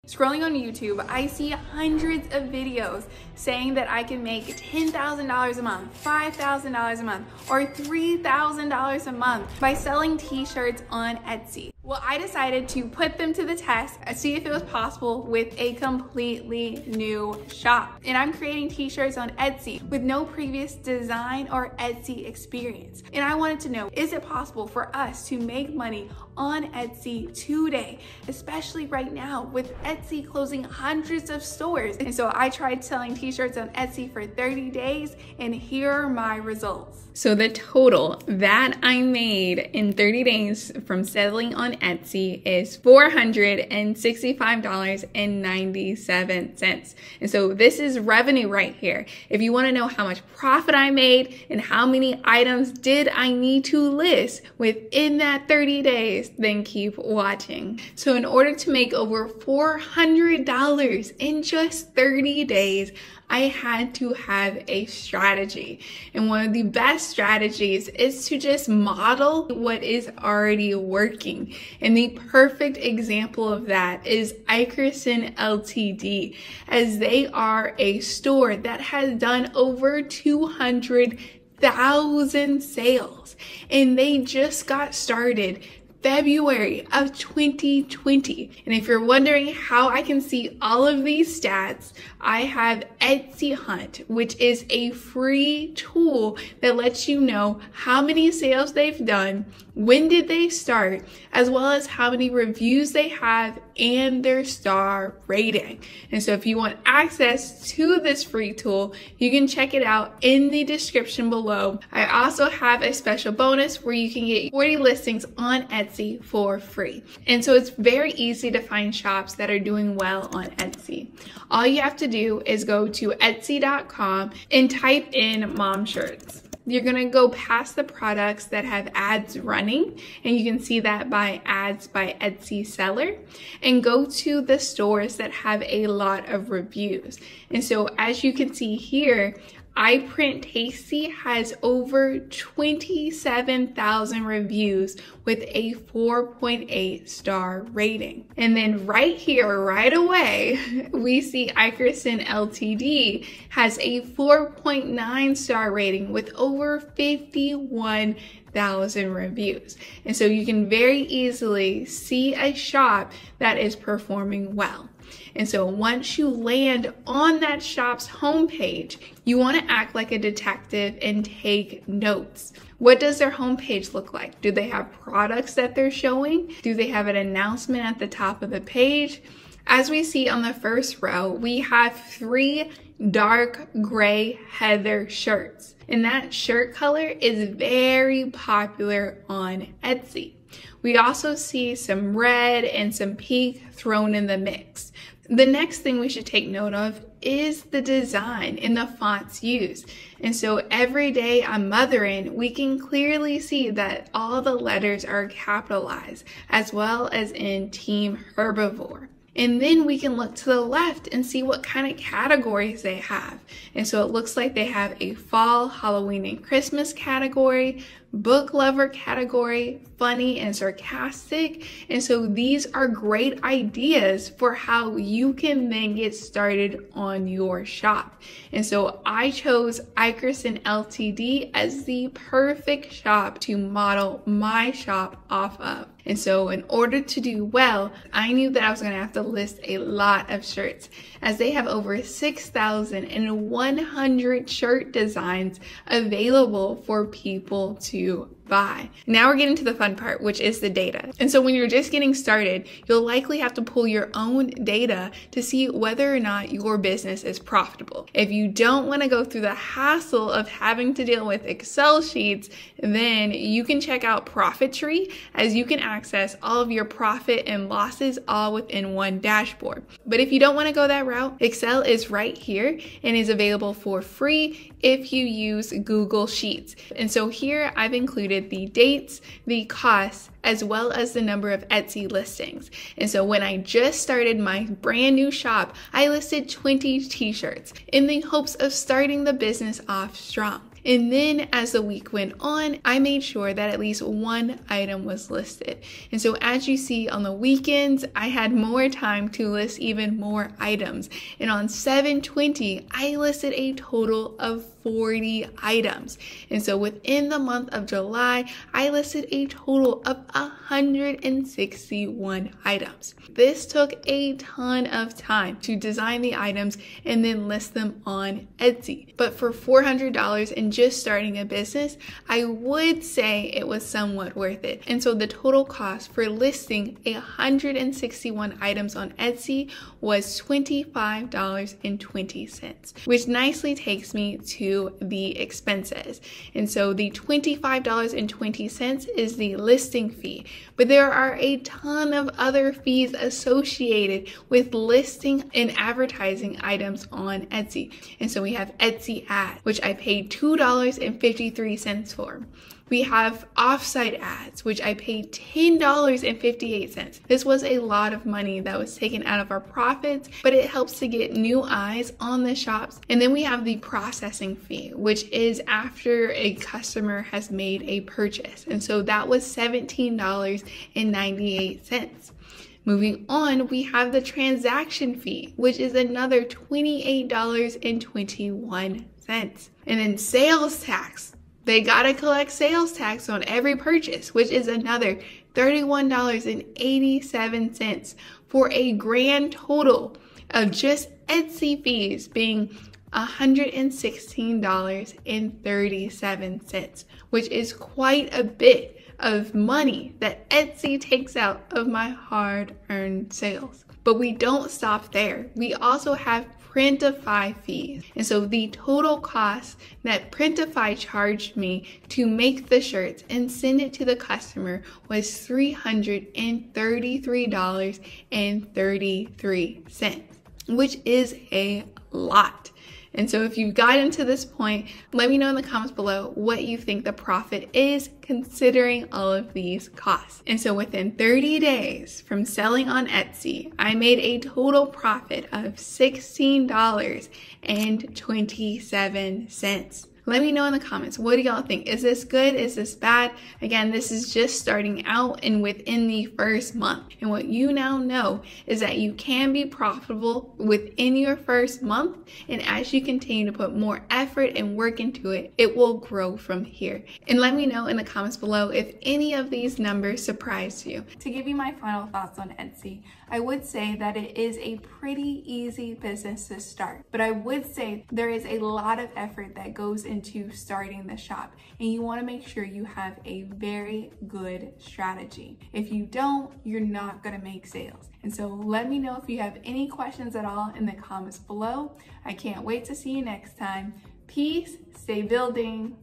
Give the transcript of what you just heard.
Scrolling on YouTube, I see hundreds of videos saying that I can make $10,000 a month, $5,000 a month, or $3,000 a month by selling t-shirts on Etsy. Well, I decided to put them to the test and see if it was possible with a completely new shop. And I'm creating t-shirts on Etsy with no previous design or Etsy experience. And I wanted to know, is it possible for us to make money on Etsy today, especially right now with Etsy closing hundreds of stores? And so I tried selling t-shirts on Etsy for 30 days, and here are my results. So the total that I made in 30 days from selling on Etsy is $465.97. And so this is revenue right here. If you want to know how much profit I made and how many items did I need to list within that 30 days, then keep watching. So in order to make over $400 in just 30 days, I had to have a strategy. And one of the best strategies is to just model what is already working. And the perfect example of that is Ikerson Ltd, as they are a store that has done over 200,000 sales. And they just got started February of 2020. And if you're wondering how I can see all of these stats, I have Etsy Hunt, which is a free tool that lets you know how many sales they've done, when did they start, as well as how many reviews they have and their star rating. And so if you want access to this free tool, you can check it out in the description below. I also have a special bonus where you can get 40 listings on Etsy for free. And so it's very easy to find shops that are doing well on Etsy. All you have to do is go to Etsy.com and type in mom shirts. You're gonna go past the products that have ads running, and you can see that by ads by Etsy seller, and go to the stores that have a lot of reviews. And so as you can see here, I Print Tasty has over 27,000 reviews with a 4.8 star rating. And then right here, right away, we see Ikerson Ltd has a 4.9 star rating with over 51,000 reviews. And so you can very easily see a shop that is performing well. And so once you land on that shop's homepage, you want to act like a detective and take notes. What does their homepage look like? Do they have products that they're showing? Do they have an announcement at the top of the page? As we see on the first row, we have 3 dark gray heather shirts. And that shirt color is very popular on Etsy. We also see some red and some pink thrown in the mix. The next thing we should take note of is the design and the fonts used. And so every day I'm mothering, we can clearly see that all the letters are capitalized, as well as in Team Herbivore. And then we can look to the left and see what kind of categories they have. And so it looks like they have a fall, Halloween, and Christmas category, book lover category, funny and sarcastic. And so these are great ideas for how you can then get started on your shop. And so I chose Ikerson Ltd as the perfect shop to model my shop off of. And so in order to do well, I knew that I was going to have to list a lot of shirts, as they have over 6,100 shirt designs available for people to buy. Now we're getting to the fun part, which is the data. And so when you're just getting started, you'll likely have to pull your own data to see whether or not your business is profitable. If you don't want to go through the hassle of having to deal with Excel sheets, then you can check out Profit Tree, as you can access all of your profit and losses all within one dashboard. But if you don't want to go that route, Excel is right here and is available for free if you use Google Sheets. And so here I've included the dates, the costs, as well as the number of Etsy listings. And so when I just started my brand new shop, I listed 20 t-shirts in the hopes of starting the business off strong. And then as the week went on, I made sure that at least one item was listed. And so as you see on the weekends, I had more time to list even more items. And on 7/20, I listed a total of 40 items. And so within the month of July, I listed a total of 161 items. This took a ton of time to design the items and then list them on Etsy. But for $400 and just starting a business, I would say it was somewhat worth it. And so the total cost for listing 161 items on Etsy was $25.20, which nicely takes me to the expenses. And so the $25.20 is the listing fee, but there are a ton of other fees associated with listing and advertising items on Etsy. And so we have Etsy ads, which I paid $2.53 for. We have offsite ads, which I paid $10.58. This was a lot of money that was taken out of our profits, but it helps to get new eyes on the shops. And then we have the processing fee, which is after a customer has made a purchase. And so that was $17.98. Moving on, we have the transaction fee, which is another $28.21. And then sales tax. They gotta collect sales tax on every purchase, which is another $31.87 for a grand total of just Etsy fees being $116.37, which is quite a bit of money that Etsy takes out of my hard-earned sales. But we don't stop there. We also have Printify fees. And so the total cost that Printify charged me to make the shirts and send it to the customer was $333.33, which is a lot. And so if you've gotten to this point, let me know in the comments below what you think the profit is considering all of these costs. And so within 30 days from selling on Etsy, I made a total profit of $16.27. Let me know in the comments, what do y'all think? Is this good? Is this bad? Again, this is just starting out and within the first month. And what you now know is that you can be profitable within your first month. And as you continue to put more effort and work into it, it will grow from here. And let me know in the comments below if any of these numbers surprised you. To give you my final thoughts on Etsy, I would say that it is a pretty easy business to start, but I would say there is a lot of effort that goes into starting the shop, and you want to make sure you have a very good strategy. If you don't, you're not going to make sales. And so let me know if you have any questions at all in the comments below. I can't wait to see you next time. Peace, stay building.